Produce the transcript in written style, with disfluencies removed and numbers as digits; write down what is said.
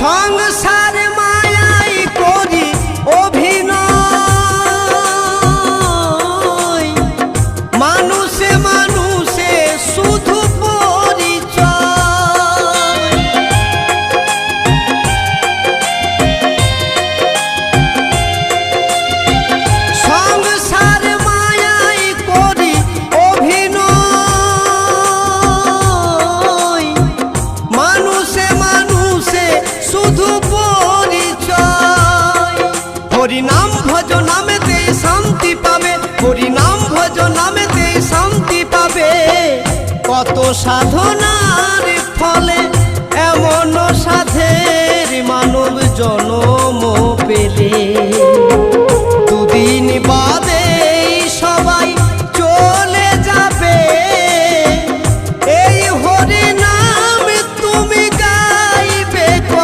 সংসার মায়াই করি অভিনয়, মানুষে মানুষে শুধু পরিচয়। সংসার মায়াই করি অভিনয়, মানুষে মানুষে শুধু পরিচয়। হরিনাম ভজ নামেতে শান্তি পাবে, হরিনাম ভজ নামেতে শান্তি পাবে। কত সাধনার ফলে এমন সাধের মানব জন